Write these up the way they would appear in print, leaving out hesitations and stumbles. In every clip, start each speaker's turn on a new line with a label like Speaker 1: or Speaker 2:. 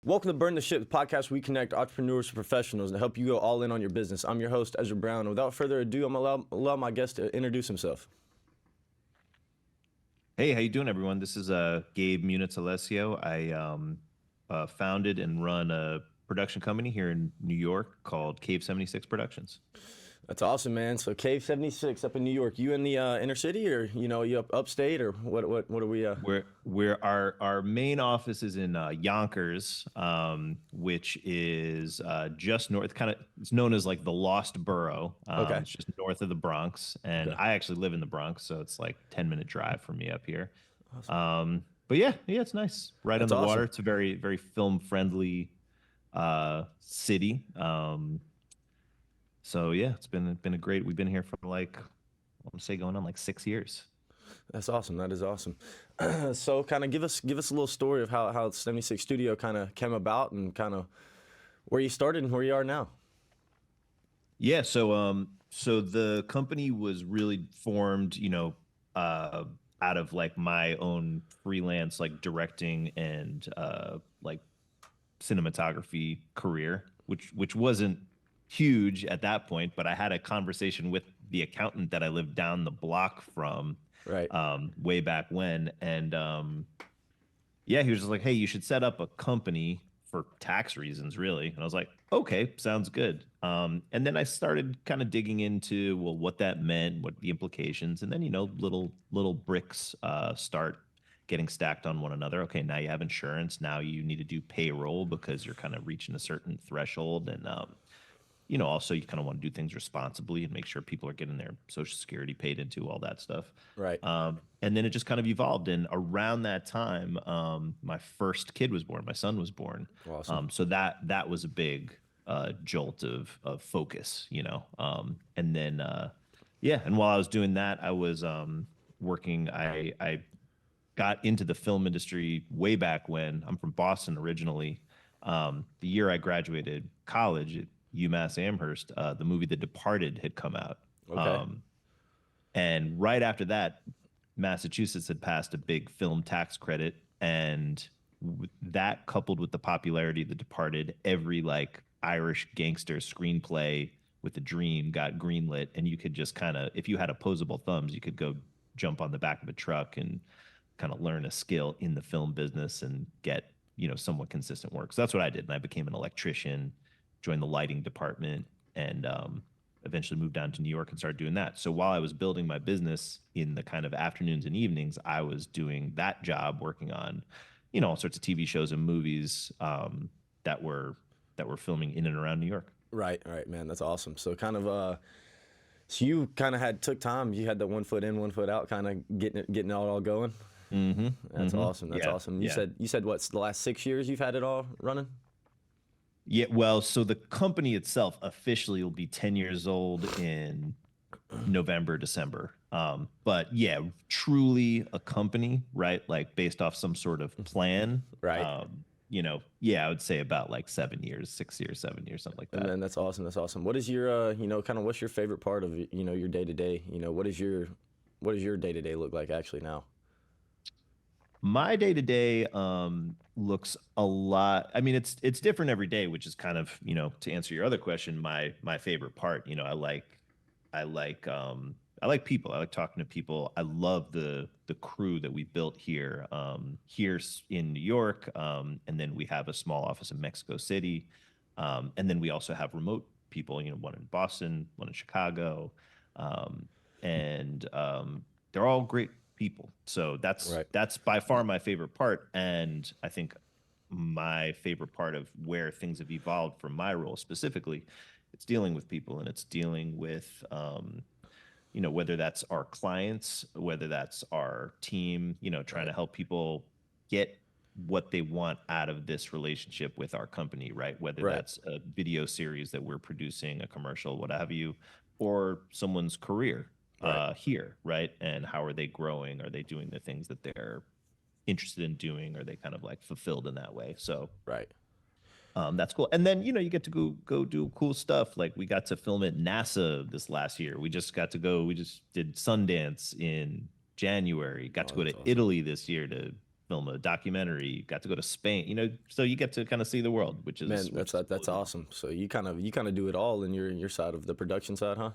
Speaker 1: Welcome to Burn the Ship, the podcast where we connect entrepreneurs to professionals and help you go all in on your business. I'm your host, Ezra Brown. And without further ado, I'm going to allow my guest to introduce himself.
Speaker 2: Hey, how you doing, everyone? This is Gabe Munitz-Alessio. I founded and run a production company here in New York called Cave 76 Productions.
Speaker 1: That's awesome, man. So Cave 76 up in New York. You in the inner city, or you upstate, or what are we?
Speaker 2: We're our main office is in Yonkers, which is just north. It's known as like the Lost Borough.
Speaker 1: Okay.
Speaker 2: It's just north of the Bronx, and
Speaker 1: Okay.
Speaker 2: I actually live in the Bronx, so it's like 10-minute drive from me up here.
Speaker 1: Awesome.
Speaker 2: But yeah, it's nice, right
Speaker 1: That's
Speaker 2: on the water.
Speaker 1: awesome.
Speaker 2: It's a very film friendly city. So yeah, it's been a great. We've been here for like, I want to say going on like 6 years.
Speaker 1: That's awesome. That is awesome. So kind of give us a little story of how 76 Studio kind of came about and kind of where you started and where you are now.
Speaker 2: Yeah, so the company was really formed, out of like my own freelance like directing and like cinematography career, which wasn't huge at that point, but I had a conversation with the accountant that I lived down the block from
Speaker 1: Right.
Speaker 2: way back when, and yeah, he was just like, "Hey, you should set up a company for tax reasons, really." And I was like, "Okay, sounds good." And then I started kind of digging into, well, what that meant, what the implications, and then little bricks start getting stacked on one another. Okay, now you have insurance. Now you need to do payroll because you're kind of reaching a certain threshold, and also you kind of want to do things responsibly and make sure people are getting their Social Security paid into, all that stuff.
Speaker 1: Right.
Speaker 2: And then it just kind of evolved. And around that time, my first kid was born. My son was born.
Speaker 1: Awesome.
Speaker 2: So that was a big jolt of focus, And then yeah, and while I was doing that, I was working. I got into the film industry way back when. I'm from Boston originally. The year I graduated college at UMass Amherst, the movie The Departed had come out.
Speaker 1: Okay.
Speaker 2: And right after that, Massachusetts had passed a big film tax credit, and that coupled with the popularity of The Departed, every like Irish gangster screenplay with a dream got greenlit, and you could just kind of, if you had opposable thumbs, you could go jump on the back of a truck and kind of learn a skill in the film business and get somewhat consistent work. So that's what I did, and I became an electrician, joined the lighting department, and eventually moved down to New York and started doing that. So while I was building my business in the kind of afternoons and evenings, I was doing that job, working on, all sorts of TV shows and movies that were filming in and around New York.
Speaker 1: Right. Man. That's awesome. So kind of so you kind of took time. You had the 1 foot in, 1 foot out, kind of getting it all going.
Speaker 2: Mm-hmm.
Speaker 1: That's awesome. That's
Speaker 2: Yeah.
Speaker 1: awesome.
Speaker 2: Yeah.
Speaker 1: You said what's the last 6 years you've had it all running?
Speaker 2: Yeah, well, so the company itself officially will be 10 years old in November, December. But yeah, truly a company, right? Like based off some sort of plan.
Speaker 1: Right.
Speaker 2: Yeah, I would say about like 7 years, 6 years, 7 years, something like
Speaker 1: And
Speaker 2: that.
Speaker 1: then that's awesome. That's awesome. What is your kind of what's your favorite part of your day to day? What does your day to day look like actually now?
Speaker 2: My day to day looks a lot. I mean, it's different every day, which is kind of, to answer your other question, my favorite part. I like I like people. I like talking to people. I love the crew that we built here in New York, and then we have a small office in Mexico City, and then we also have remote people. One in Boston, one in Chicago, and they're all great people. So that's
Speaker 1: Right.
Speaker 2: that's by far my favorite part, and I think my favorite part of where things have evolved from my role specifically, it's dealing with people, and it's dealing with whether that's our clients, whether that's our team, trying
Speaker 1: Right.
Speaker 2: to help people get what they want out of this relationship with our company, right? Whether
Speaker 1: Right.
Speaker 2: that's a video series that we're producing, a commercial, what have you, or someone's career
Speaker 1: Right.
Speaker 2: here, right? And how are they growing? Are they doing the things that they're interested in doing? Are they kind of like fulfilled in that way? So
Speaker 1: Right.
Speaker 2: that's cool. And then you get to go do cool stuff. Like we got to film at NASA this last year. We just got to go. We just did Sundance in January. Got to
Speaker 1: Oh,
Speaker 2: go to
Speaker 1: that's awesome.
Speaker 2: Italy this year to film a documentary. You got to go to Spain, so you get to kind of see the world, which is
Speaker 1: Man, that's awesome. So you kind of do it all in your side of the production side, huh?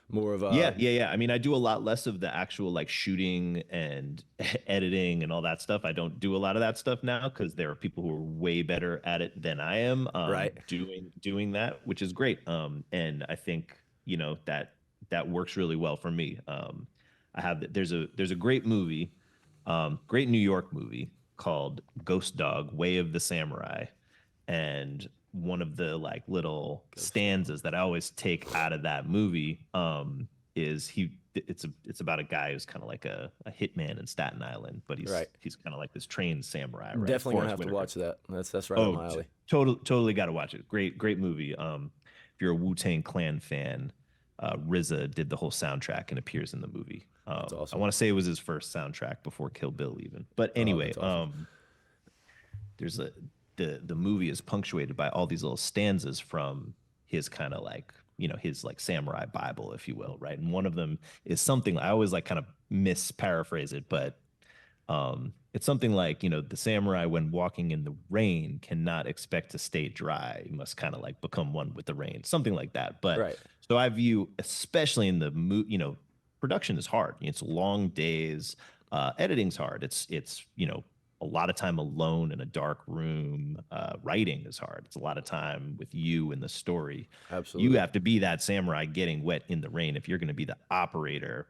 Speaker 1: More of
Speaker 2: Yeah. I mean, I do a lot less of the actual like shooting and editing and all that stuff. I don't do a lot of that stuff now because there are people who are way better at it than I am,
Speaker 1: right.
Speaker 2: doing that, which is great. And I think that works really well for me. There's a great movie, great New York movie called Ghost Dog: Way of the Samurai, and one of the like little stanzas that I always take out of that movie is it's about a guy who's kind of like a hitman in Staten Island, but he's kind of like this trained samurai. Right?
Speaker 1: Definitely gonna have to watch that. That's right up my alley.
Speaker 2: Totally got to watch it. Great movie. If you're a Wu-Tang Clan fan, RZA did the whole soundtrack and appears in the movie.
Speaker 1: That's awesome.
Speaker 2: I want to say it was his first soundtrack before Kill Bill even. But anyway, awesome. There's the movie is punctuated by all these little stanzas from his kind of like, his like samurai Bible, if you will, right? And one of them is something I always like kind of misparaphrase it, but it's something like, the samurai when walking in the rain cannot expect to stay dry. You must kind of like become one with the rain, something like that. But so I view, especially in the production is hard. It's long days. Editing's hard. It's a lot of time alone in a dark room. Writing is hard. It's a lot of time with you in the story.
Speaker 1: Absolutely.
Speaker 2: You have to be that samurai getting wet in the rain if you're going to be the operator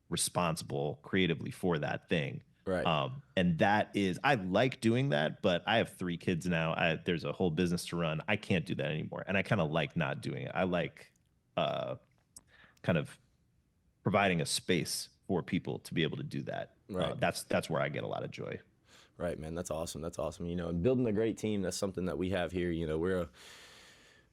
Speaker 2: responsible creatively for that thing.
Speaker 1: Right.
Speaker 2: And that is, I like doing that, but I have 3 kids now. There's a whole business to run. I can't do that anymore. And I kind of like not doing it. I like kind of providing a space for people to be able to do that.
Speaker 1: Right.
Speaker 2: That's where I get a lot of joy.
Speaker 1: Right, man. That's awesome. And building a great team, that's something that we have here. We're a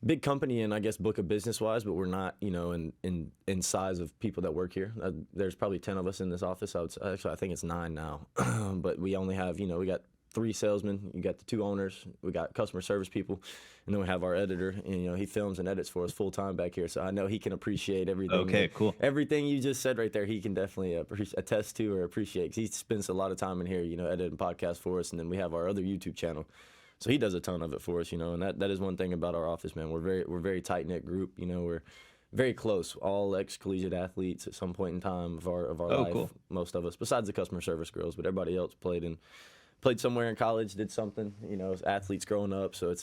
Speaker 1: big company and I guess book of business wise, but we're not, in size of people that work here. There's probably 10 of us in this office. I think it's 9 now, but we only have, we got 3 salesmen. You got the 2 owners. We got customer service people, and then we have our editor. And, he films and edits for us full time back here. So I know he can appreciate everything.
Speaker 2: Okay, cool.
Speaker 1: Everything you just said right there, he can definitely attest to or appreciate. 'Cause he spends a lot of time in here, editing podcasts for us, and then we have our other YouTube channel. So he does a ton of it for us, and that is one thing about our office, man. We're very tight knit group. We're very close, all ex-collegiate athletes at some point in time of our life.
Speaker 2: Cool.
Speaker 1: Most of us, besides the customer service girls, but everybody else played somewhere in college, did something, as athletes growing up. So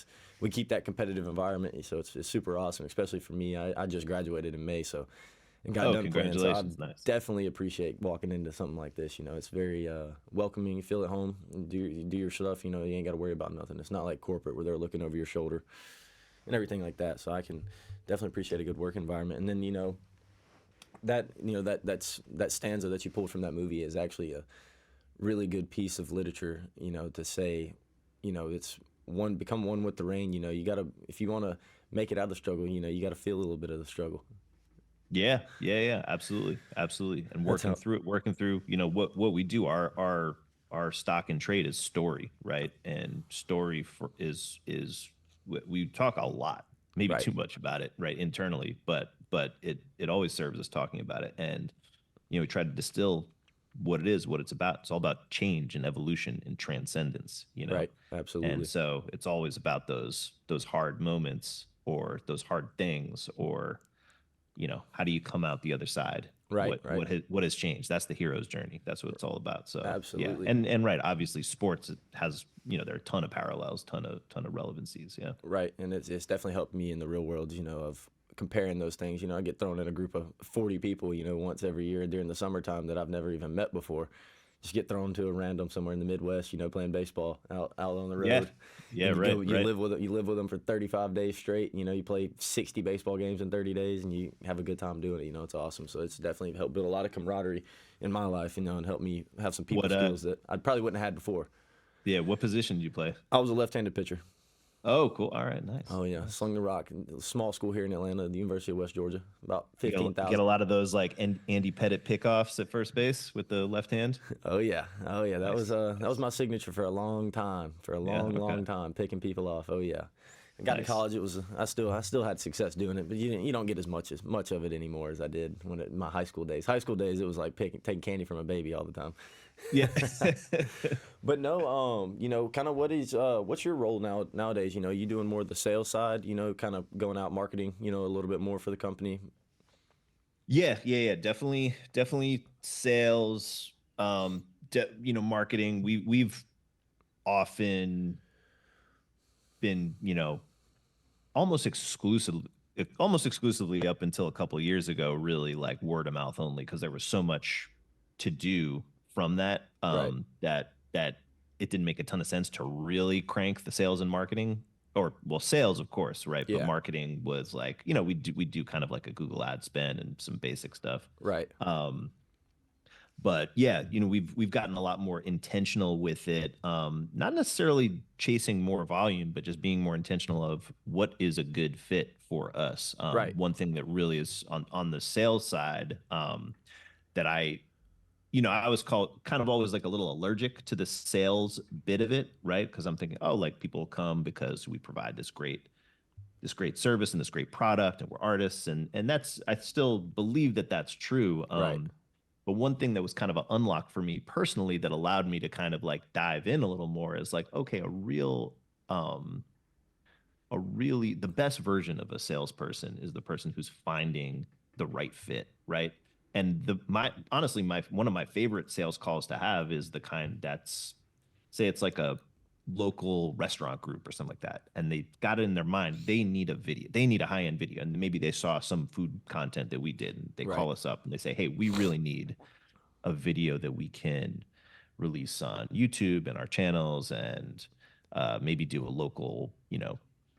Speaker 1: we keep that competitive environment. So it's super awesome, especially for me. I just graduated in May, so and got done playing. So I definitely appreciate walking into something like this. It's very welcoming. You feel at home. Do your stuff. You ain't got to worry about nothing. It's not like corporate where they're looking over your shoulder and everything like that. So I can definitely appreciate a good work environment. And then that stanza that you pulled from that movie is actually a really good piece of literature. To say, it's become one with the rain. You gotta, if you want to make it out of the struggle, you got to feel a little bit of the struggle.
Speaker 2: Yeah, absolutely. And working through what we do, our stock and trade is story, right? And story is we talk a lot, maybe too much about it, right, internally, but it always serves us talking about it. And we try to distill what it is, what it's about. It's all about change and evolution and transcendence,
Speaker 1: Right, absolutely.
Speaker 2: And so it's always about those hard moments or those hard things, or how do you come out the other side?
Speaker 1: Right.
Speaker 2: What has changed? That's the hero's journey. That's what it's all about. So
Speaker 1: absolutely.
Speaker 2: Yeah. And right, obviously sports has, there are a ton of parallels, ton of relevancies. Yeah.
Speaker 1: Right. And it's definitely helped me in the real world, of comparing those things. I get thrown in a group of 40 people, once every year during the summertime that I've never even met before. Just get thrown to a random somewhere in the Midwest, playing baseball out on the road.
Speaker 2: Yeah, right.
Speaker 1: You live with them for 35 days straight. You play 60 baseball games in 30 days, and you have a good time doing it. It's awesome. So it's definitely helped build a lot of camaraderie in my life, and helped me have some people skills that I probably wouldn't have had before.
Speaker 2: Yeah, what position did you play?
Speaker 1: I was a left-handed pitcher.
Speaker 2: Oh, cool. All right, nice.
Speaker 1: Oh, yeah. Slung the rock. Small school here in Atlanta, the University of West Georgia, about 15,000.
Speaker 2: Get a lot of those like Andy Pettit pickoffs at first base with the left hand.
Speaker 1: Oh, yeah. That was my signature for a long time, long time, picking people off. Oh, yeah. I got to
Speaker 2: Nice.
Speaker 1: college, it was I still had success doing it, but you don't get as much of it anymore as I did my high school days. High school days, it was like taking candy from a baby all the time.
Speaker 2: Yeah.
Speaker 1: But no, kind of what's your role nowadays? You doing more of the sales side, kind of going out marketing, a little bit more for the company.
Speaker 2: Yeah. Definitely sales, marketing. We've often been, almost exclusively up until a couple of years ago, really like word of mouth only, because there was so much to do from that,
Speaker 1: Right.
Speaker 2: that it didn't make a ton of sense to really crank the sales and marketing, or well, sales of course, right? But
Speaker 1: Yeah.
Speaker 2: marketing was like, we do kind of like a Google ad spend and some basic stuff.
Speaker 1: Right.
Speaker 2: But yeah, we've gotten a lot more intentional with it. Not necessarily chasing more volume, but just being more intentional of what is a good fit for us.
Speaker 1: Right.
Speaker 2: One thing that really is on the sales side, that I was called kind of always like a little allergic to the sales bit of it, right? Because I'm thinking, oh, like people come because we provide this great service and this great product, and we're artists, and that's, I still believe that that's true.
Speaker 1: Right.
Speaker 2: But one thing that was kind of an unlock for me personally that allowed me to kind of like dive in a little more is like, okay, the best version of a salesperson is the person who's finding the right fit, right? And my one of my favorite sales calls to have is the kind that's, say it's like a local restaurant group or something like that, and they got it in their mind they need a video, they need a high-end video, and maybe they saw some food content that we did, and they
Speaker 1: Right.
Speaker 2: call us up and they say, hey, we really need a video that we can release on YouTube and our channels, and maybe do a local,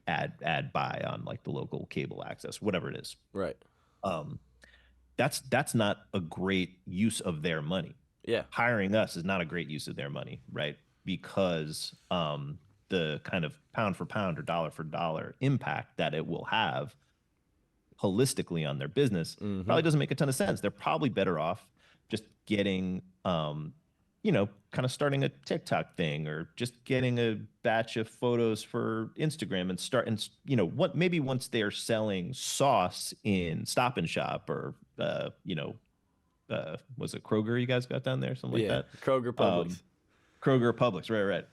Speaker 2: ad buy on like the local cable access, whatever it is.
Speaker 1: Right.
Speaker 2: Um, that's not a great use of their money.
Speaker 1: Yeah.
Speaker 2: Hiring us is not a great use of their money, right? Because the kind of pound for pound or dollar for dollar impact that it will have holistically on their business
Speaker 1: Mm-hmm.
Speaker 2: probably doesn't make a ton of sense. They're probably better off just getting, kind of starting a TikTok thing, or just getting a batch of photos for Instagram and start, and what, maybe once they're selling sauce in Stop and Shop, or was it Kroger you guys got down there, something like
Speaker 1: Yeah.
Speaker 2: that?
Speaker 1: Kroger,
Speaker 2: Um,
Speaker 1: Publix.
Speaker 2: Kroger, Publix, right.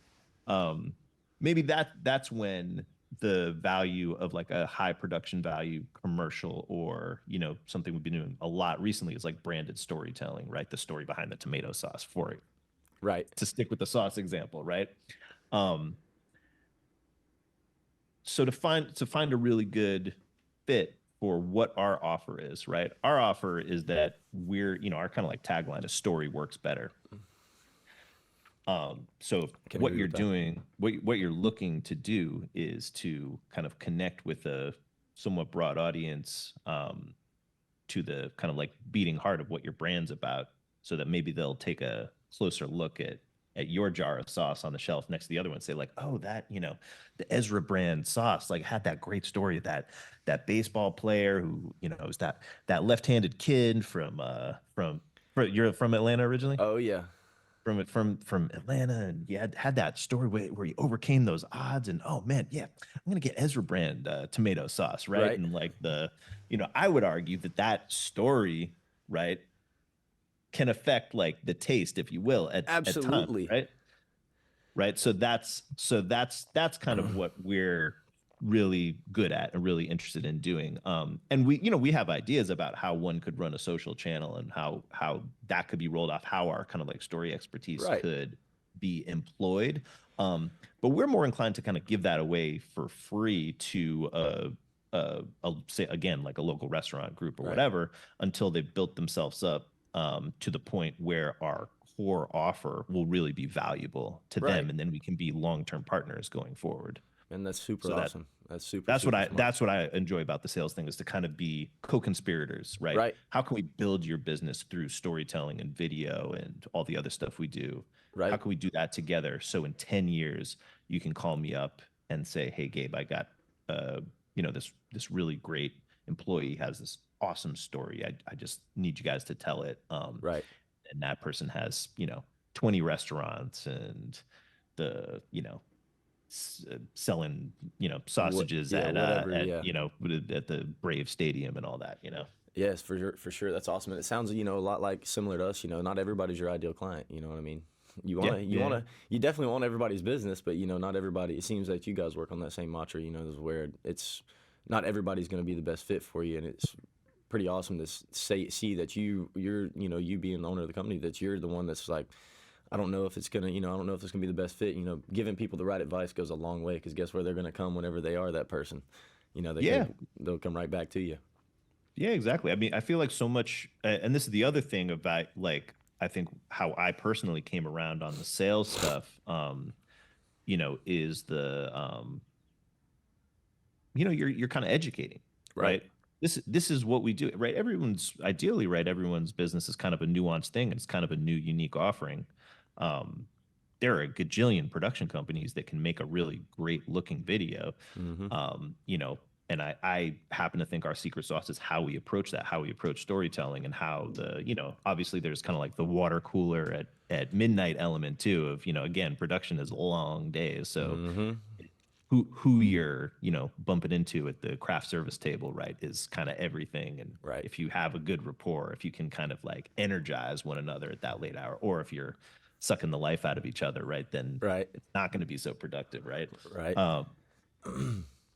Speaker 2: Maybe that's when the value of like a high production value commercial, or something we've been doing a lot recently, is like branded storytelling, right? The story behind the tomato sauce, for it,
Speaker 1: Right.
Speaker 2: to stick with the sauce example, right? Um, so to find a really good fit for what our offer is, right? Our offer is that our kind of like tagline is story works better. So
Speaker 1: Can
Speaker 2: what
Speaker 1: agree
Speaker 2: you're
Speaker 1: with that.
Speaker 2: doing, what you're looking to do, is to kind of connect with a somewhat broad audience, to the kind of like beating heart of what your brand's about, so that maybe they'll take a closer look at your jar of sauce on the shelf next to the other one and say like, oh, that, the Ezra brand sauce like had that great story, that baseball player who, is that left-handed kid you're from Atlanta originally?
Speaker 1: Oh yeah.
Speaker 2: From Atlanta, and you had that story where you overcame those odds, and oh man, yeah, I'm gonna get Ezra brand tomato sauce, right?
Speaker 1: Right.
Speaker 2: And like I would argue that story, right, can affect like the taste, if you will, at times,
Speaker 1: Absolutely.
Speaker 2: right? Right. So that's kind of what we're really good at and really interested in doing. And we have ideas about how one could run a social channel, and how that could be rolled off, how our kind of like story expertise
Speaker 1: Right.
Speaker 2: could be employed. But we're more inclined to kind of give that away for free to say again, like a local restaurant group or
Speaker 1: Right.
Speaker 2: whatever, until they've built themselves up, to the point where our core offer will really be valuable to
Speaker 1: Right.
Speaker 2: them, and then we can be long-term partners going forward.
Speaker 1: And that's super
Speaker 2: So
Speaker 1: awesome. That's super,
Speaker 2: that's what
Speaker 1: super
Speaker 2: I
Speaker 1: smart.
Speaker 2: that's what I enjoy about the sales thing, is to kind of be co-conspirators, right?
Speaker 1: Right.
Speaker 2: How can we build your business through storytelling and video and all the other stuff we do? How
Speaker 1: Right.
Speaker 2: can we do that together, so in 10 years you can call me up and say, hey Gabe, I got this really great employee has this awesome story. I just need you guys to tell it.
Speaker 1: Right.
Speaker 2: And that person has 20 restaurants, and the selling,
Speaker 1: What,
Speaker 2: sausages
Speaker 1: yeah, whatever.
Speaker 2: at
Speaker 1: Yeah.
Speaker 2: at the Brave Stadium and all that.
Speaker 1: Yes, for sure, for sure. That's awesome. And it sounds, a lot like similar to us. Not everybody's your ideal client. You know what I mean?
Speaker 2: Yeah, yeah,
Speaker 1: You definitely want everybody's business, but not everybody. It seems like you guys work on that same mantra. Is where it's not everybody's going to be the best fit for you, and it's pretty awesome to see that you're you being the owner of the company, that you're the one that's like, I don't know if it's gonna, I don't know if it's gonna be the best fit. Giving people the right advice goes a long way, because guess where they're gonna come whenever they are that person.
Speaker 2: yeah.
Speaker 1: They'll come right back to you.
Speaker 2: Yeah, exactly. I mean, I feel like so much, and this is the other thing about like, I think how I personally came around on the sales stuff, is you're kind of educating,
Speaker 1: Right.
Speaker 2: right? This is what we do, right? Everyone's ideally, right? Everyone's business is kind of a nuanced thing. It's kind of a new, unique offering. Um, there are a gajillion production companies that can make a really great looking video,
Speaker 1: Mm-hmm.
Speaker 2: you know, and I happen to think our secret sauce is how we approach that, how we approach storytelling, and how obviously there's kind of like the water cooler at midnight element too of, again, production is long days. So
Speaker 1: Mm-hmm.
Speaker 2: who you're, bumping into at the craft service table, right, is kind of everything. And
Speaker 1: Right.
Speaker 2: if you have a good rapport, if you can kind of like energize one another at that late hour, or if you're sucking the life out of each other, right, then
Speaker 1: Right.
Speaker 2: it's not going to be so productive, right?
Speaker 1: Right.
Speaker 2: Um,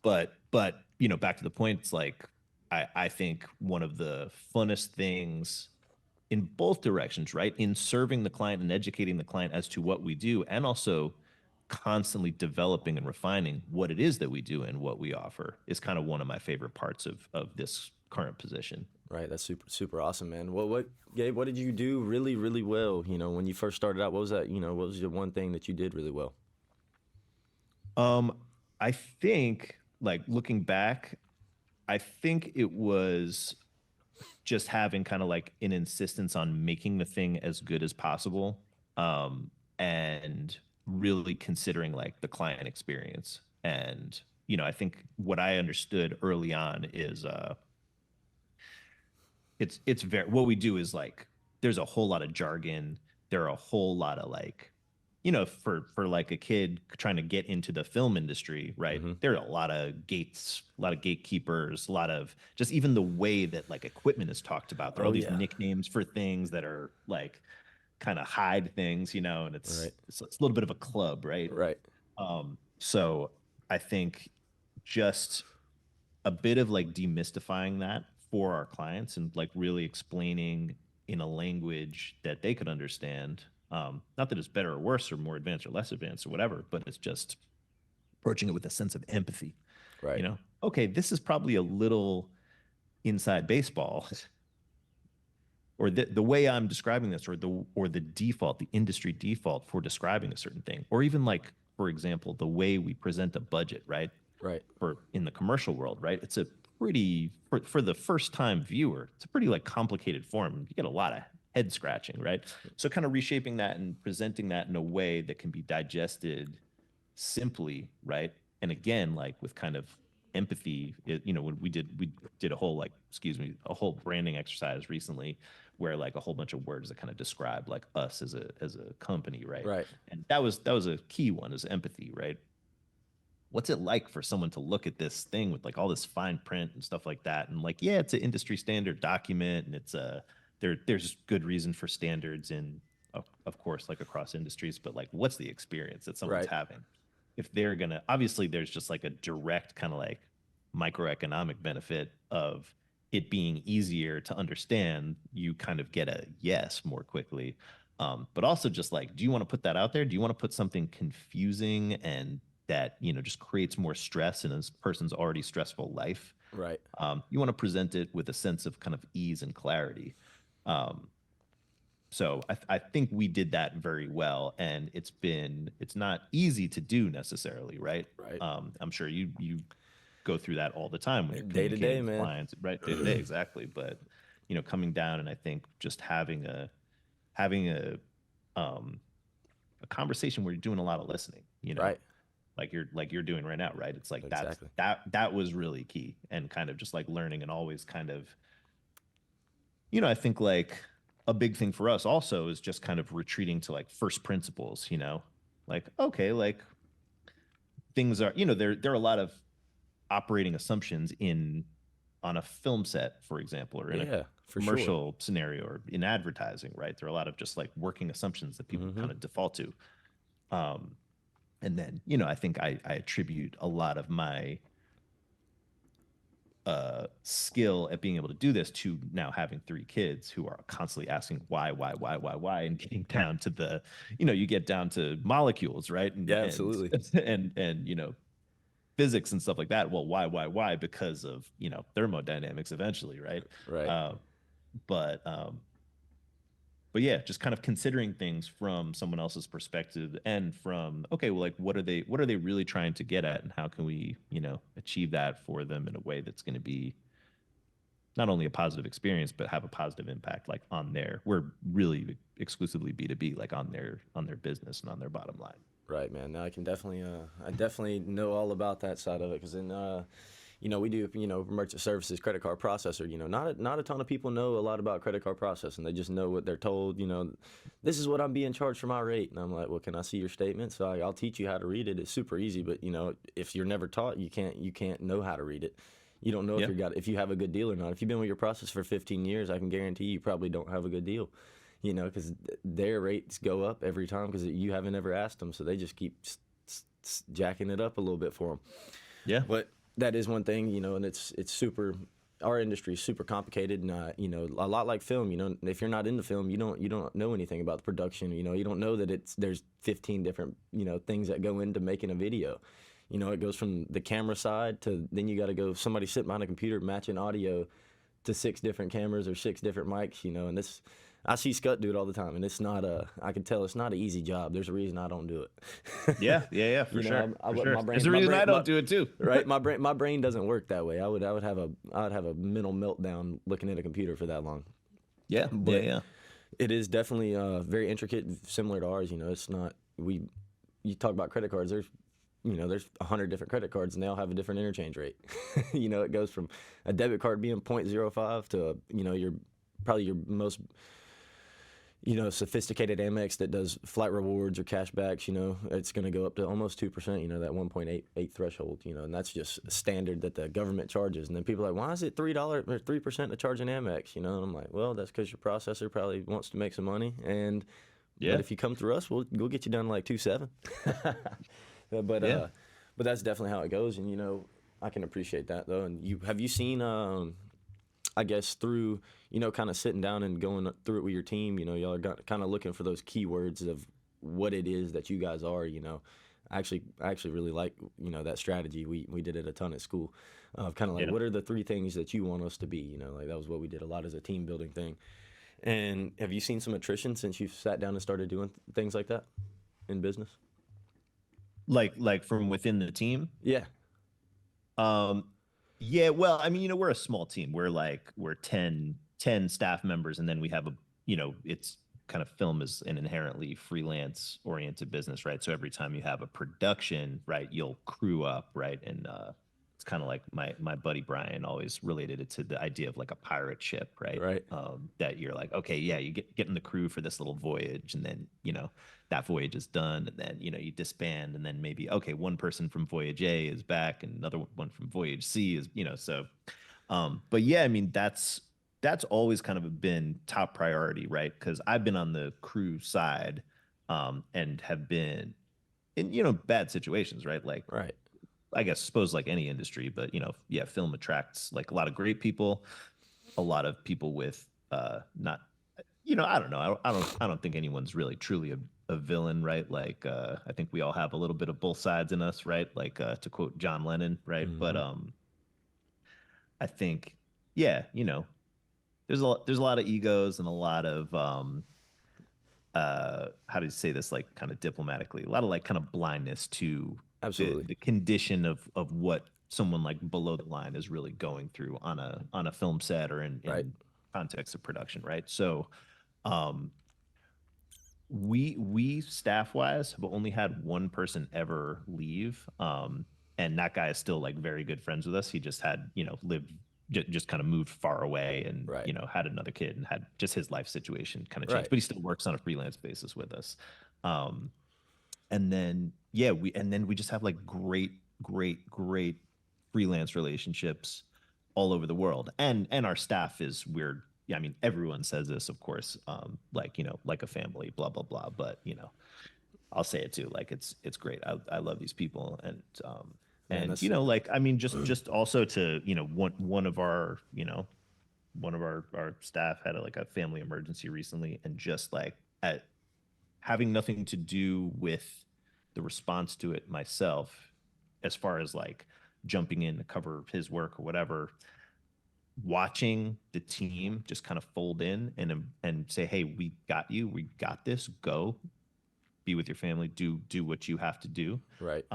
Speaker 2: but back to the point, it's like I think one of the funnest things in both directions, right? In serving the client and educating the client as to what we do, and also constantly developing and refining what it is that we do and what we offer, is kind of one of my favorite parts of this current position.
Speaker 1: Right. That's super, super awesome, man. Gabe, what did you do really, really well? When you first started out, what was that? What was the one thing that you did really well?
Speaker 2: Um, I think, like, looking back, I think it was just having kind of like an insistence on making the thing as good as possible, and really considering like the client experience. And I think what I understood early on is it's very, what we do is like, there's a whole lot of jargon. There are a whole lot of like, for like a kid trying to get into the film industry, right?
Speaker 1: Mm-hmm.
Speaker 2: There are a lot of gates, a lot of gatekeepers, a lot of just even the way that like equipment is talked about. There are all
Speaker 1: Oh
Speaker 2: these
Speaker 1: yeah.
Speaker 2: nicknames for things that are like kind of hide things, and
Speaker 1: Right.
Speaker 2: it's a little bit of a club, right?
Speaker 1: Right.
Speaker 2: So I think just a bit of like demystifying that for our clients, and like really explaining in a language that they could understand. Not that it's better or worse or more advanced or less advanced or whatever, but it's just approaching it with a sense of empathy.
Speaker 1: Right.
Speaker 2: Okay, this is probably a little inside baseball, or the way I'm describing this, or the default, the industry default for describing a certain thing, or even like, for example, the way we present a budget, right?
Speaker 1: Right.
Speaker 2: For in the commercial world, right? It's a pretty, for the first time viewer, it's a pretty like complicated form. You get a lot of head scratching, right? So kind of reshaping that and presenting that in a way that can be digested simply, right? And again, like with kind of empathy, when we did a whole like, excuse me, a whole branding exercise recently, where like a whole bunch of words that kind of describe like us as a company, right?
Speaker 1: Right.
Speaker 2: And that was a key one, is empathy, right? What's it like for someone to look at this thing with like all this fine print and stuff like that, and like, yeah, it's an industry standard document, and it's there's good reason for standards in, of course, like across industries, but like, what's the experience that someone's
Speaker 1: Right.
Speaker 2: having if they're gonna, obviously there's just like a direct kind of like microeconomic benefit of it being easier to understand. You kind of get a yes more quickly. But also just like, do you want to put that out there? Do you want to put something confusing and that just creates more stress in a person's already stressful life?
Speaker 1: Right.
Speaker 2: You want to present it with a sense of kind of ease and clarity. So I think we did that very well, and it's not easy to do necessarily, right?
Speaker 1: Right.
Speaker 2: I'm sure you go through that all the time when you're
Speaker 1: Day to
Speaker 2: communicating
Speaker 1: day,
Speaker 2: with
Speaker 1: man.
Speaker 2: clients, right? Day to day, exactly. But coming down, and I think just having a conversation where you're doing a lot of listening,
Speaker 1: Right.
Speaker 2: like you're doing right now, right? It's like
Speaker 1: Exactly.
Speaker 2: that was really key, and kind of just like learning, and always kind of, I think like a big thing for us also is just kind of retreating to like first principles, like, okay, like things are, you know, there are a lot of operating assumptions in on a film set, for example, or in a
Speaker 1: Yeah, for sure.
Speaker 2: commercial scenario or in advertising, right? There are a lot of just like working assumptions that people
Speaker 1: Hmm.
Speaker 2: kind of default to. Um, and then, you know, I think I attribute a lot of my skill at being able to do this to now having three kids who are constantly asking why, and getting down to the, you know, you get down to molecules, right?
Speaker 1: Yeah, absolutely.
Speaker 2: And you know, physics and stuff like that. Well, why? Because of, you know, thermodynamics eventually, right?
Speaker 1: Right.
Speaker 2: Uh, but but yeah, just kind of considering things from someone else's perspective and from, okay, well, like what are they really trying to get at, and how can we, you know, achieve that for them in a way that's going to be not only a positive experience but have a positive impact, like on their, we're really exclusively B2B, like on their business and on their bottom line.
Speaker 1: Right, man. Now I definitely know all about that side of it because in, you know, we do, you know, merchant services, credit card processor. You know, not a ton of people know a lot about credit card processing. They just know what they're told. You know, this is what I'm being charged for my rate, and I'm like, well, can I see your statement? So I'll teach you how to read it. It's super easy, but you know, if you're never taught, you can't know how to read it. You don't know
Speaker 2: Yeah.
Speaker 1: if you have a good deal or not. If you've been with your process for 15 years, I can guarantee you probably don't have a good deal. You know, because their rates go up every time because you haven't ever asked them, so they just keep jacking it up a little bit for them.
Speaker 2: Yeah.
Speaker 1: But that is one thing, you know, and it's super. Our industry is super complicated, and you know, a lot like film. You know, if you're not into film, you don't know anything about the production. You know, you don't know that there's 15 different, you know, things that go into making a video. You know, it goes from the camera side to then you got to go somebody sitting behind a computer matching audio to six different cameras or six different mics. You know, and this. I see Scott do it all the time, and it's not a. I can tell it's not an easy job. There's a reason I don't do it.
Speaker 2: Yeah, for
Speaker 1: You know,
Speaker 2: sure, for sure.
Speaker 1: my
Speaker 2: There's
Speaker 1: brain,
Speaker 2: a
Speaker 1: my
Speaker 2: reason
Speaker 1: brain,
Speaker 2: I don't do it too.
Speaker 1: right. My brain doesn't work that way. I would have a mental meltdown looking at a computer for that long.
Speaker 2: Yeah, yeah,
Speaker 1: But
Speaker 2: yeah.
Speaker 1: it is definitely very intricate, similar to ours. You know, it's not we. You talk about credit cards. There's 100 different credit cards, and they all have a different interchange rate. You know, it goes from a debit card being 0.05 to your probably your most sophisticated Amex that does flight rewards or cashbacks, it's going to go up to almost 2%, that 1.88 threshold, and that's just standard that the government charges. And then people are like, why is it $3 or 3% to charge an Amex? And I'm like, well, that's because your processor probably wants to make some money. But
Speaker 2: Yeah,
Speaker 1: if you come through us, we'll get you down to like 2.7. but
Speaker 2: yeah.
Speaker 1: but that's definitely how it goes. And I can appreciate that though. And have you seen I guess through, kind of sitting down and going through it with your team, y'all are kind of looking for those keywords of what it is that you guys are, I actually really like, that strategy. We did it a ton at school of kind of like,
Speaker 2: Yeah.
Speaker 1: what are the three things that you want us to be, like that was what we did a lot as a team building thing. And have you seen some attrition since you've sat down and started doing things like that in business?
Speaker 2: Like from within the team.
Speaker 1: Yeah.
Speaker 2: Um, yeah, well, I mean, we're a small team. We're 10 staff members, and then we have it's kind of, film is an inherently freelance oriented business, right? So every time you have a production, right, you'll crew up, right? And it's kind of like my buddy Brian always related it to the idea of like a pirate ship, right?
Speaker 1: Right.
Speaker 2: That you're like, okay, yeah, you get in the crew for this little voyage, and then that voyage is done, and then you disband, and then maybe, okay, one person from voyage A is back, and another one from voyage C is, so but yeah, I mean, that's always kind of been top priority, right? Because I've been on the crew side, and have been in bad situations, right? Like,
Speaker 1: Right.
Speaker 2: I guess, suppose like any industry, but yeah, film attracts like a lot of great people, a lot of people with not, I don't know, I don't think anyone's really truly a villain, right? Like, I think we all have a little bit of both sides in us, right? Like, to quote John Lennon, right? But
Speaker 1: Hmm.
Speaker 2: I think, yeah, there's a lot of egos and a lot of how do you say this, like, kind of diplomatically, a lot of like kind of blindness to
Speaker 1: Absolutely.
Speaker 2: the condition of what someone like below the line is really going through on a film set or
Speaker 1: Right.
Speaker 2: in context of production, right? So um we staff wise have only had one person ever leave, and that guy is still like very good friends with us. He just had lived, just kind of moved far away, and
Speaker 1: Right.
Speaker 2: had another kid, and had just his life situation kind of changed,
Speaker 1: Right.
Speaker 2: but he still works on a freelance basis with us. um And then we just have like great freelance relationships all over the world. And our staff is weird. Yeah, I mean, everyone says this, of course, like, like a family, blah, blah, blah. But, I'll say it too. Like it's great. I love these people.
Speaker 1: Man,
Speaker 2: And,
Speaker 1: that's
Speaker 2: like, I mean, just also to, one of our staff had like a family emergency recently, and just like at having nothing to do with the response to it myself, as far as like jumping in to cover his work or whatever, watching the team just kind of fold in and say, hey, we got you, we got this, go be with your family, do what you have to do.
Speaker 1: right.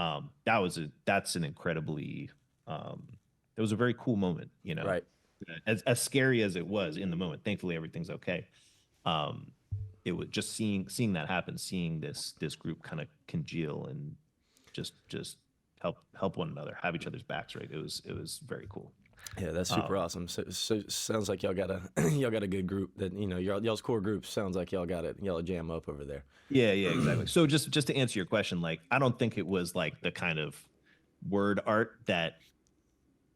Speaker 2: That's an incredibly it was a very cool moment,
Speaker 1: Right.
Speaker 2: as scary as it was in the moment. Thankfully everything's okay. um it was just seeing that happen, seeing this group kind of congeal and just help one another, have each other's backs, right? It was very cool.
Speaker 1: Yeah, that's super
Speaker 2: um
Speaker 1: awesome. So sounds like y'all got a y'all got a good group that y'all's core group sounds like y'all jam up over there.
Speaker 2: yeah, exactly. So just to answer your question, like, I don't think it was like the kind of word art that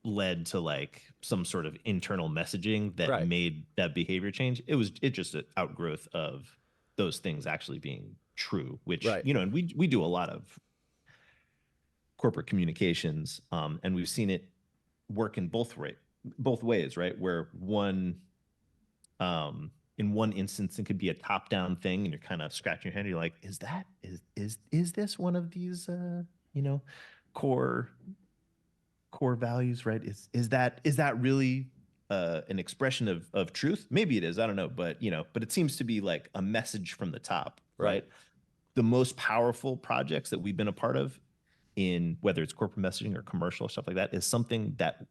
Speaker 2: led to like some sort of internal messaging that
Speaker 1: Right.
Speaker 2: made that behavior change. It just an outgrowth of those things actually being true, which,
Speaker 1: Right.
Speaker 2: and we do a lot of corporate communications, and we've seen it work in both ways, right? Where in one instance it could be a top down thing, and you're kind of scratching your head, you're like, is this one of these you know core core values, right? Is that really an expression of truth? Maybe it is, I don't know, but it seems to be like a message from the top,
Speaker 1: Right.
Speaker 2: right? The most powerful projects that we've been a part of, in whether it's corporate messaging or commercial stuff like that, is something that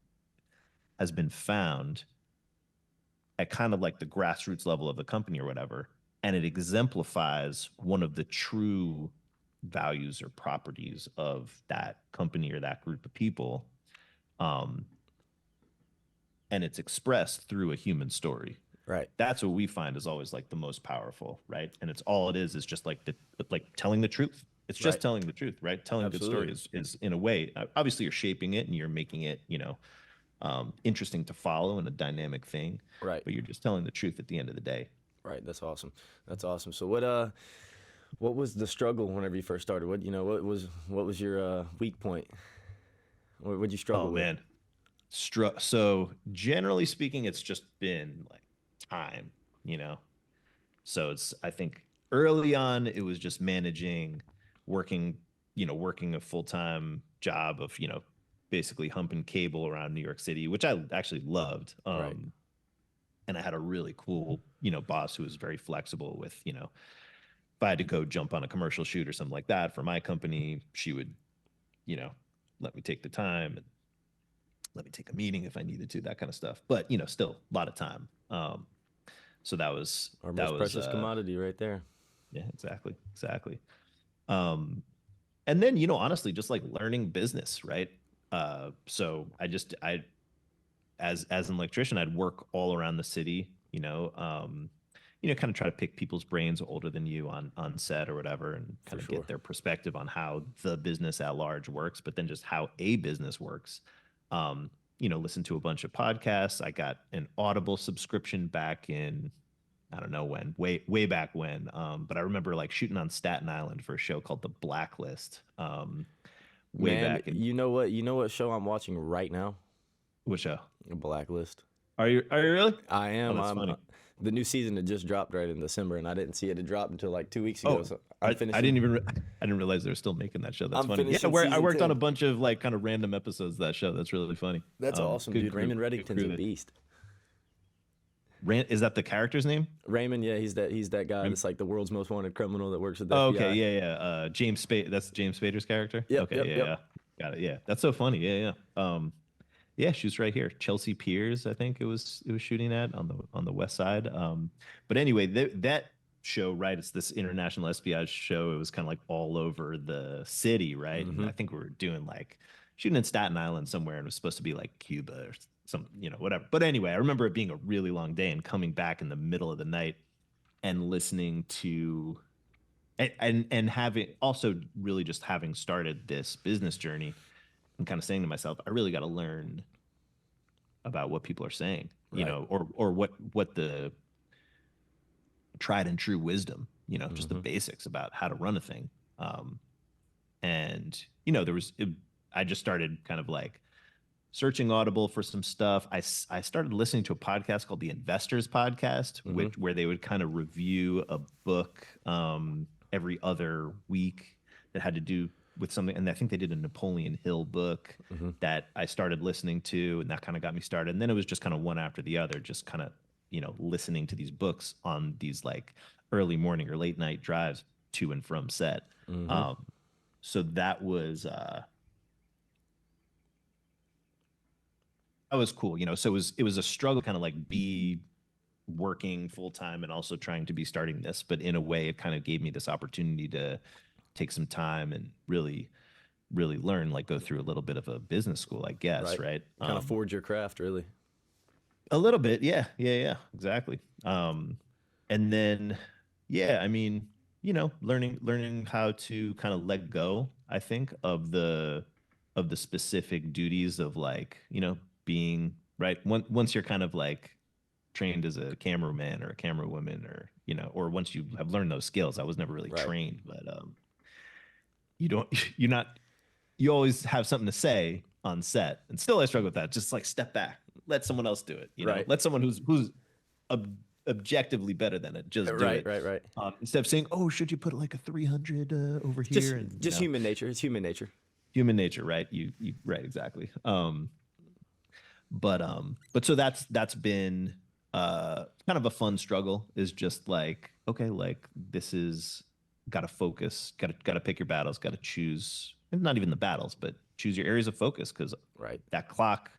Speaker 2: has been found at kind of like the grassroots level of the company or whatever, and it exemplifies one of the true values or properties of that company or that group of people, um, and it's expressed through a human story.
Speaker 1: Right.
Speaker 2: That's what we find is always like the most powerful, right? And it's all it is just like telling the truth. It's just
Speaker 1: Right.
Speaker 2: telling the truth, right? Telling a good story
Speaker 1: Absolutely.
Speaker 2: is in a way, obviously you're shaping it and you're making it, interesting to follow and a dynamic thing,
Speaker 1: Right.
Speaker 2: but you're just telling the truth at the end of the day.
Speaker 1: Right. That's awesome. That's awesome. So what was the struggle whenever you first started? What was your weak point? What'd you struggle
Speaker 2: Oh
Speaker 1: with?
Speaker 2: man. So generally speaking, it's just been like time, you know. So it's, I think early on it was just managing, working, working a full-time job of, basically humping cable around New York City, which I actually loved.
Speaker 1: Right.
Speaker 2: And I had a really cool, boss who was very flexible with, if I had to go jump on a commercial shoot or something like that for my company, she would, you know, let me take the time and let me take a meeting if I needed to, that kind of stuff. But, still a lot of time. So that was
Speaker 1: Our
Speaker 2: that
Speaker 1: most
Speaker 2: was
Speaker 1: precious commodity right there.
Speaker 2: yeah, exactly. Um, and then, honestly, just like learning business, right? So I as an electrician, I'd work all around the city, kind of try to pick people's brains older than you on set or whatever, and
Speaker 1: For
Speaker 2: kind of
Speaker 1: sure.
Speaker 2: get their perspective on how the business at large works, but then just how a business works. Listen to a bunch of podcasts. I got an Audible subscription back in, I don't know when, way back when. But I remember like shooting on Staten Island for a show called The Blacklist. Way
Speaker 1: Man,
Speaker 2: back in
Speaker 1: you know what show I'm watching right now?
Speaker 2: Which show?
Speaker 1: Blacklist.
Speaker 2: Are you really?
Speaker 1: I
Speaker 2: Oh,
Speaker 1: am.
Speaker 2: that's
Speaker 1: I'm.
Speaker 2: funny.
Speaker 1: The new season had just dropped right in December, and I didn't see it. It dropped until like 2 weeks ago.
Speaker 2: Oh,
Speaker 1: So
Speaker 2: I didn't even I didn't realize they were still making that show. That's
Speaker 1: I'm
Speaker 2: funny. Yeah,
Speaker 1: finishing
Speaker 2: where I
Speaker 1: season
Speaker 2: worked on a
Speaker 1: 10.
Speaker 2: bunch of like kind of random episodes of that show. That's really funny.
Speaker 1: That's awesome,
Speaker 2: Good
Speaker 1: dude.
Speaker 2: crew,
Speaker 1: Raymond
Speaker 2: good
Speaker 1: Reddington's
Speaker 2: crew.
Speaker 1: a beast.
Speaker 2: Is that the character's name?
Speaker 1: Raymond, yeah, he's that guy
Speaker 2: Ram-
Speaker 1: that's like the world's most wanted criminal that works with the
Speaker 2: Oh, okay,
Speaker 1: FBI.
Speaker 2: yeah. James Spade. That's James Spader's character.
Speaker 1: Yep,
Speaker 2: Okay,
Speaker 1: yep,
Speaker 2: yeah,
Speaker 1: yep.
Speaker 2: yeah. Got it. Yeah, that's so funny. Yeah. Yeah, she was right here. Chelsea Piers, I think it was shooting at on the west side. But anyway, that show, right? It's this international espionage show. It was kind of like all over the city, right? And
Speaker 1: Mm-hmm.
Speaker 2: I think we were doing like shooting in Staten Island somewhere, and it was supposed to be like Cuba or some, whatever. But anyway, I remember it being a really long day and coming back in the middle of the night and listening to And having also really just having started this business journey and kind of saying to myself, I really got to learn about what people are saying, you
Speaker 1: Right.
Speaker 2: know, or what the tried and true wisdom, you know, just the
Speaker 1: Mm-hmm.
Speaker 2: basics about how to run a thing. And you know, I just started kind of like searching Audible for some stuff. I started listening to a podcast called the Investors Podcast,
Speaker 1: Mm-hmm.
Speaker 2: where they would kind of review a book every other week that had to do with something. And I think they did a Napoleon Hill book
Speaker 1: Mm-hmm.
Speaker 2: that I started listening to, and that kind of got me started. And then it was just kind of one after the other, just kind of, you know, listening to these books on these like early morning or late night drives to and from set.
Speaker 1: Mm-hmm.
Speaker 2: Um, so that was cool, you know. So it was a struggle, kind of like be working full time and also trying to be starting this, but in a way, it kind of gave me this opportunity to take some time and really learn, like go through a little bit of a business school, I guess,
Speaker 1: Right.
Speaker 2: right?
Speaker 1: Kind of forge your craft, really.
Speaker 2: A little bit, yeah, exactly. And then, yeah, I mean, you know, learning how to kind of let go, I think, of the specific duties of like, you know, being right. Once you're kind of like trained as a cameraman or a camera woman, or you know, or once you have learned those skills. I was never really
Speaker 1: Right.
Speaker 2: trained, but you don't you're not you always have something to say on set, and still I struggle with that. Just like step back, let someone else do it. You know,
Speaker 1: Right.
Speaker 2: let someone who's objectively better than it just do
Speaker 1: Right.
Speaker 2: it.
Speaker 1: Right. Right.
Speaker 2: Instead of saying, "Oh, should you put like a 300 over
Speaker 1: It's
Speaker 2: here?" And you
Speaker 1: just
Speaker 2: know,
Speaker 1: human nature. It's human nature.
Speaker 2: human nature, right? You right, exactly. But so that's been kind of a fun struggle. Is just like, okay, like this is got to focus, got to pick your battles, got to choose, and not even the battles, but choose your areas of focus, because
Speaker 1: Right.
Speaker 2: that clock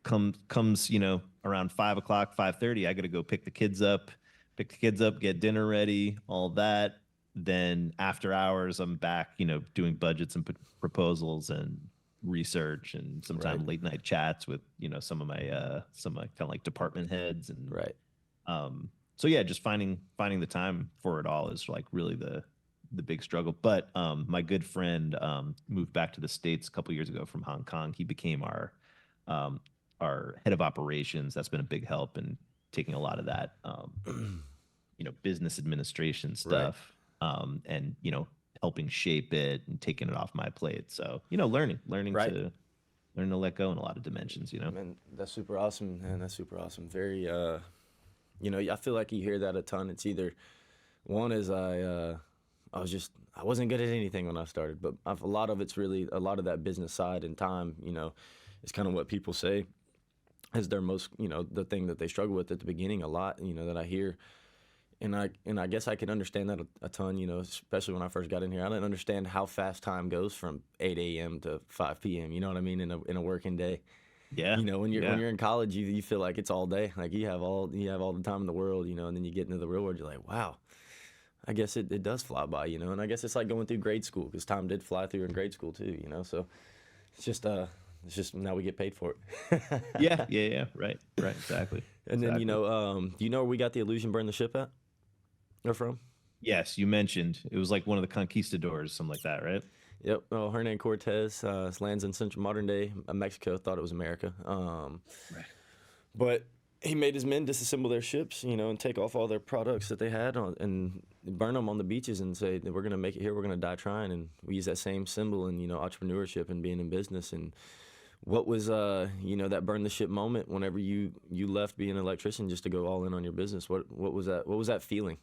Speaker 2: comes, you know, around 5 o'clock, 5:30. I got to go pick the kids up, get dinner ready, all that. Then after hours, I'm back, you know, doing budgets and proposals and research, and
Speaker 1: Right.
Speaker 2: sometimes late night chats with, you know, some of my kind of like department heads. And
Speaker 1: Right.
Speaker 2: so yeah, just finding the time for it all is like really the big struggle. But my good friend moved back to the States a couple years ago from Hong Kong. He became um, our head of operations. That's been a big help in taking a lot of that, you know, business administration
Speaker 1: Right.
Speaker 2: stuff, and you know, helping shape it and taking it off my plate. So you know,
Speaker 1: Right.
Speaker 2: learn to let go in a lot of dimensions. You know.
Speaker 1: Man, that's super awesome, man. That's super awesome. Very, you know, I feel like you hear that a ton. It's either one is I wasn't good at anything when I started, but a lot of it's really a lot of that business side and time. You know, is kind of what people say is their most, you know, the thing that they struggle with at the beginning a lot. You know, that I hear. And I guess I could understand that a ton, you know, especially when I first got in here. I didn't understand how fast time goes from 8 a.m. to 5 p.m. You know what I mean, in a working day.
Speaker 2: Yeah.
Speaker 1: You know, when
Speaker 2: Yeah.
Speaker 1: you're in college, you feel like it's all day, like you have all the time in the world, you know, and then you get into the real world, you're like, wow, I guess it does fly by, you know, and I guess it's like going through grade school because time did fly through in grade school too, you know, so it's just now we get paid for it.
Speaker 2: Yeah. Right. Exactly.
Speaker 1: And then
Speaker 2: Exactly.
Speaker 1: do you know where we got the illusion burn the ship at or from?
Speaker 2: Yes, you mentioned it was like one of the conquistadors, something like that, right?
Speaker 1: Yep. Well, Hernan Cortez lands in central modern day Mexico. Thought it was America.
Speaker 2: Right.
Speaker 1: But he made his men disassemble their ships, you know, and take off all their products that they had and burn them on the beaches and say that we're going to make it here. We're going to die trying. And we use that same symbol in, you know, entrepreneurship and being in business. And what was, you know, that burn the ship moment whenever you left being an electrician just to go all in on your business? What was that? What was that feeling?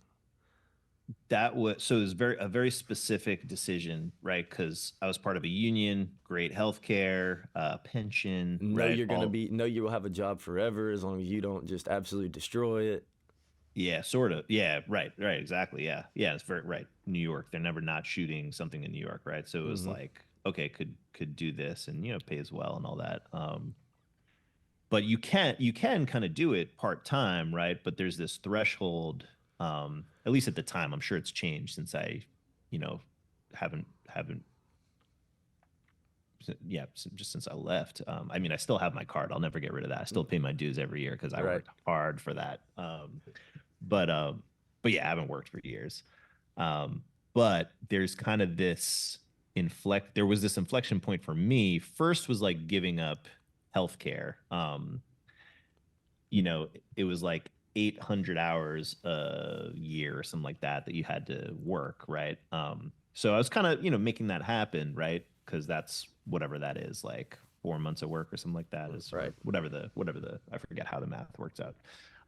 Speaker 2: That was so it was a very specific decision, right? Because I was part of a union, great healthcare, pension,
Speaker 1: Know
Speaker 2: right?
Speaker 1: you're going to
Speaker 2: All
Speaker 1: be, know you will have a job forever as long as you don't just absolutely destroy it.
Speaker 2: yeah, sort of. Yeah, right, exactly. Yeah, it's very right. New York, they're never not shooting something in New York, right? So it was
Speaker 1: Hmm.
Speaker 2: like, okay, could do this, and you know, pay as well and all that. But you can kind of do it part time, right? But there's this threshold. At least at the time, I'm sure it's changed since I, you know, haven't yeah, just since I left. I mean, I still have my card. I'll never get rid of that. I still pay my dues every year because I
Speaker 1: Right.
Speaker 2: worked hard for that. But but yeah, I haven't worked for years. But there's kind of there was this inflection point for me. First was like giving up healthcare. It was like 800 hours a year or something like that you had to work, right? So I was kind of, making that happen, right? Because that's whatever that is, like 4 months of work or something like that is,
Speaker 1: Right.
Speaker 2: whatever the I forget how the math works out.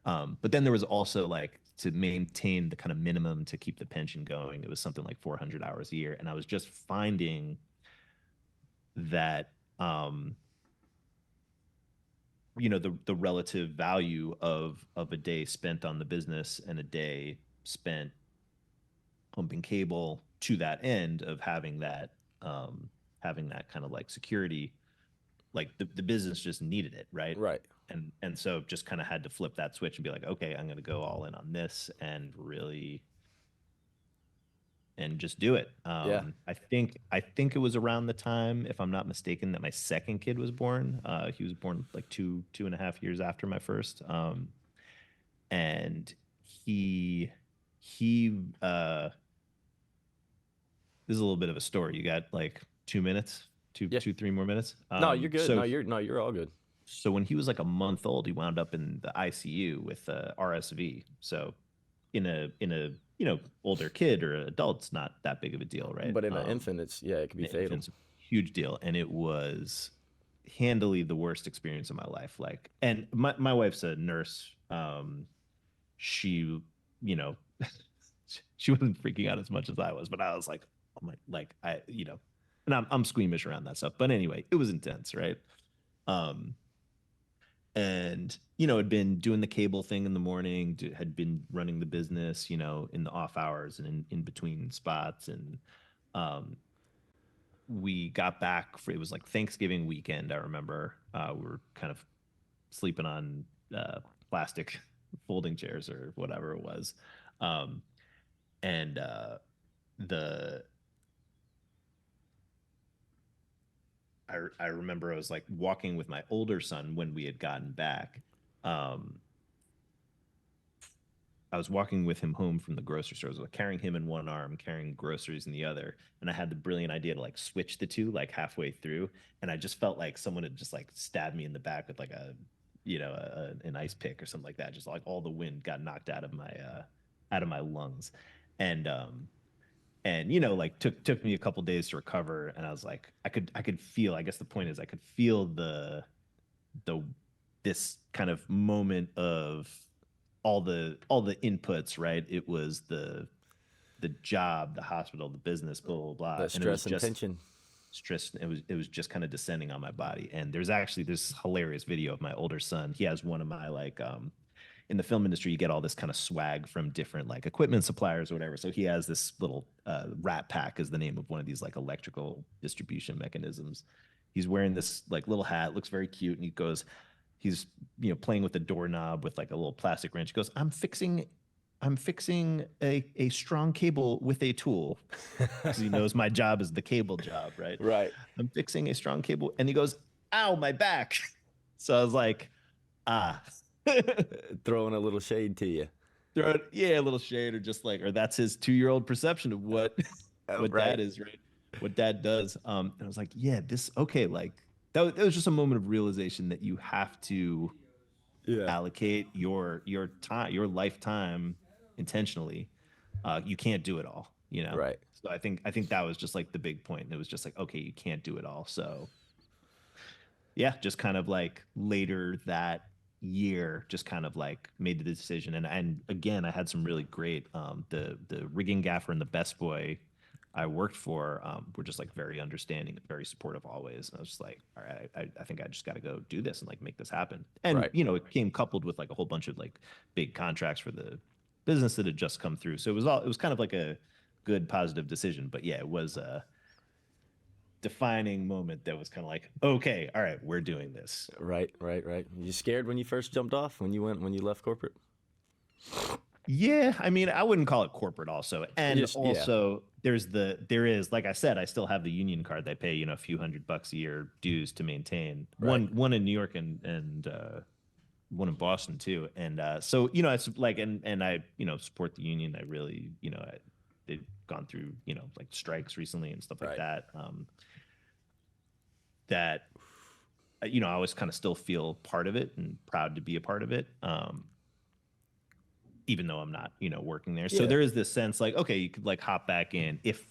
Speaker 2: But then there was also like to maintain the kind of minimum to keep the pension going. It was something like 400 hours a year, and I was just finding that the relative value of a day spent on the business and a day spent pumping cable to that end of having that kind of like security, like the business just needed it, right?
Speaker 1: Right.
Speaker 2: And so just kind of had to flip that switch and be like, okay, I'm going to go all in on this and really and just do it.
Speaker 1: Yeah.
Speaker 2: I think it was around the time, if I'm not mistaken, that my second kid was born. He was born like 2.5 years after my first. And he this is a little bit of a story. You got like 2 minutes,
Speaker 1: Yeah.
Speaker 2: 3 more minutes.
Speaker 1: No, you're good.
Speaker 2: So
Speaker 1: You're all good.
Speaker 2: so when he was like a month old, he wound up in the ICU with RSV. So in a older kid or an adult, it's not that big of a deal, right?
Speaker 1: But in an infant, it could be fatal.
Speaker 2: It's a huge deal, and it was handily the worst experience of my life. Like, and my wife's a nurse. She, you know, she wasn't freaking out as much as I was, but I was like, oh my, like and I'm squeamish around that stuff. But anyway, it was intense, right? Um, and had been doing the cable thing in the morning, had been running the business, in the off hours and in between spots, and um, we got back it was like Thanksgiving weekend. I remember we were kind of sleeping on plastic folding chairs or whatever it was, um, and the I remember I was like walking with my older son when we had gotten back. Um, I was walking with him home from the grocery store. I was like carrying him in one arm, carrying groceries in the other, and I had the brilliant idea to like switch the two like halfway through, and I just felt like someone had just like stabbed me in the back with like an ice pick or something like that. Just like all the wind got knocked out of my lungs, and like took me a couple days to recover, and I was like I could feel, I guess the point is I could feel the this kind of moment of all the inputs, right? It was the job, the hospital, the business, blah blah blah,
Speaker 1: The
Speaker 2: and it was
Speaker 1: stress and
Speaker 2: just
Speaker 1: tension.
Speaker 2: stress. It was just kind of descending on my body. And there's actually this hilarious video of my older son. He has one of my like in the film industry, you get all this kind of swag from different like equipment suppliers or whatever. So he has this little Rat Pack is the name of one of these like electrical distribution mechanisms. He's wearing this like little hat, looks very cute, and he's playing with the doorknob with like a little plastic wrench. He goes, I'm fixing a strong cable with a tool, because he knows my job is the cable job, right?
Speaker 1: Right.
Speaker 2: I'm fixing a strong cable, and he goes, ow, my back. So I was like, ah.
Speaker 1: Throwing a little shade to you.
Speaker 2: Yeah, a little shade, or that's his 2-year-old perception of what what
Speaker 1: Right.
Speaker 2: dad is, right? What dad does. And I was like, yeah, this okay, like that was just a moment of realization that you have to
Speaker 1: Yeah.
Speaker 2: allocate your time, your lifetime intentionally. You can't do it all,
Speaker 1: Right.
Speaker 2: So I think that was just like the big point. And it was just like, okay, you can't do it all. So yeah, just kind of like later that year, just kind of like made the decision. And again, I had some really great the rigging gaffer and the best boy I worked for were just like very understanding, very supportive always. And I was just like, all right, I think I just got to go do this and like make this happen. And
Speaker 1: Right.
Speaker 2: it came coupled with like a whole bunch of like big contracts for the business that had just come through. So it was kind of like a good positive decision. But yeah, it was a defining moment that was kind of like, okay, all right, we're doing this.
Speaker 1: Right. You scared when you first jumped off when you left corporate?
Speaker 2: Yeah, I mean, I wouldn't call it corporate also. And
Speaker 1: Just, yeah.
Speaker 2: also there is, like I said, I still have the union card. They pay, a few $100 a year dues to maintain.
Speaker 1: Right.
Speaker 2: One in New York and one in Boston too. And so, it's like, and I, support the union. I really, they've gone through, like strikes recently and stuff like
Speaker 1: Right.
Speaker 2: that. That I always kind of still feel part of it and proud to be a part of it. Even though I'm not, working there. So
Speaker 1: Yeah.
Speaker 2: there is this sense like, okay, you could like hop back in if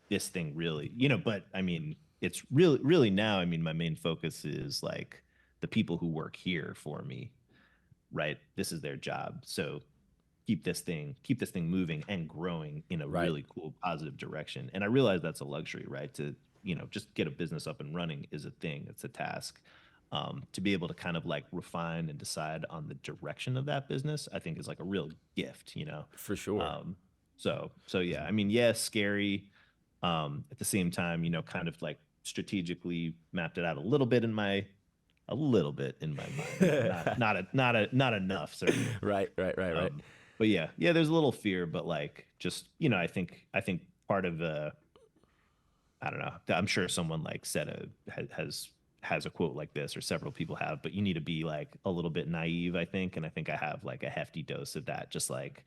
Speaker 2: this thing really, but I mean, it's really now, I mean, my main focus is like the people who work here for me, right? This is their job. So keep this thing moving and growing in a
Speaker 1: Right.
Speaker 2: really cool, positive direction. And I realize that's a luxury, right? To, just get a business up and running is a thing. It's a task. To be able to kind of like refine and decide on the direction of that business, I think is like a real gift,
Speaker 1: For sure.
Speaker 2: So yeah, I mean, yeah, scary. At the same time, kind of like strategically mapped it out a little bit in my mind. Not enough, certainly.
Speaker 1: Right.
Speaker 2: But yeah, there's a little fear, but like just, I think part of I don't know. I'm sure someone like said has a quote like this, or several people have, but you need to be like a little bit naive, I think. And I think I have like a hefty dose of that, just like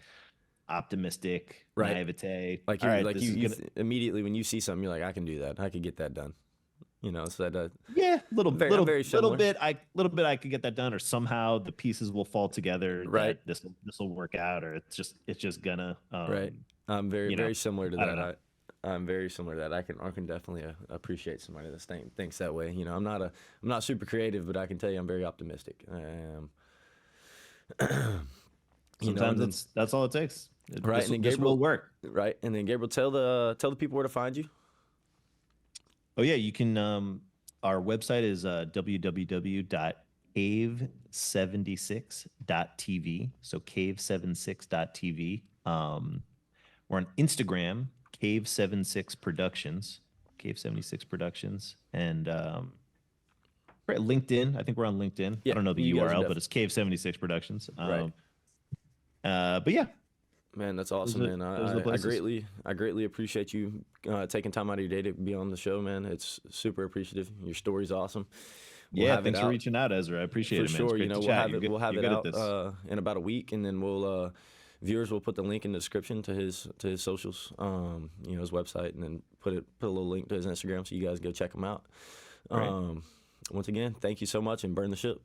Speaker 2: optimistic
Speaker 1: Right.
Speaker 2: naivete.
Speaker 1: Like
Speaker 2: All
Speaker 1: you,
Speaker 2: right,
Speaker 1: like
Speaker 2: this
Speaker 1: you,
Speaker 2: is
Speaker 1: you
Speaker 2: gonna,
Speaker 1: immediately when you see something, you're like, I can do that. I could get that done. So that,
Speaker 2: yeah,
Speaker 1: I'm very similar.
Speaker 2: little bit I could get that done, or somehow the pieces will fall together.
Speaker 1: Right.
Speaker 2: That this will work out, or it's just gonna.
Speaker 1: Right. I'm very similar to
Speaker 2: I don't
Speaker 1: that.
Speaker 2: know.
Speaker 1: I'm very similar to that. I can definitely appreciate somebody that thinks that way. I'm not super creative, but I can tell you I'm very optimistic. I am.
Speaker 2: Sometimes that's all it takes.
Speaker 1: Right,
Speaker 2: This,
Speaker 1: and then
Speaker 2: this
Speaker 1: Gabriel
Speaker 2: will work.
Speaker 1: Right, and then Gabriel, tell the people where to find you.
Speaker 2: Oh yeah, you can. Our website is www.cave76.tv. So cave76.tv. We're on Instagram, Cave76 Productions, Cave76 Productions, and we're at LinkedIn. I think we're on LinkedIn.
Speaker 1: Yeah,
Speaker 2: I don't know the
Speaker 1: you guys are
Speaker 2: URL, but it's Cave76 Productions.
Speaker 1: Right.
Speaker 2: But yeah,
Speaker 1: Man, that's awesome,
Speaker 2: those are-
Speaker 1: man.
Speaker 2: those are the
Speaker 1: I
Speaker 2: places.
Speaker 1: greatly appreciate you taking time out of your day to be on the show, man. It's super appreciative. Your story's awesome. We'll
Speaker 2: yeah.
Speaker 1: have it
Speaker 2: Thanks for
Speaker 1: out
Speaker 2: reaching out, Ezra. I appreciate
Speaker 1: for
Speaker 2: it, man.
Speaker 1: sure.
Speaker 2: It's great to
Speaker 1: We'll
Speaker 2: chat.
Speaker 1: have it. We'll have
Speaker 2: You're
Speaker 1: it
Speaker 2: good at
Speaker 1: out
Speaker 2: this.
Speaker 1: in about a week, and then we'll viewers will put the link in the description to his socials, his website, and then put a little link to his Instagram so you guys go check him out.
Speaker 2: Great.
Speaker 1: Once again, thank you so much, and burn the ship.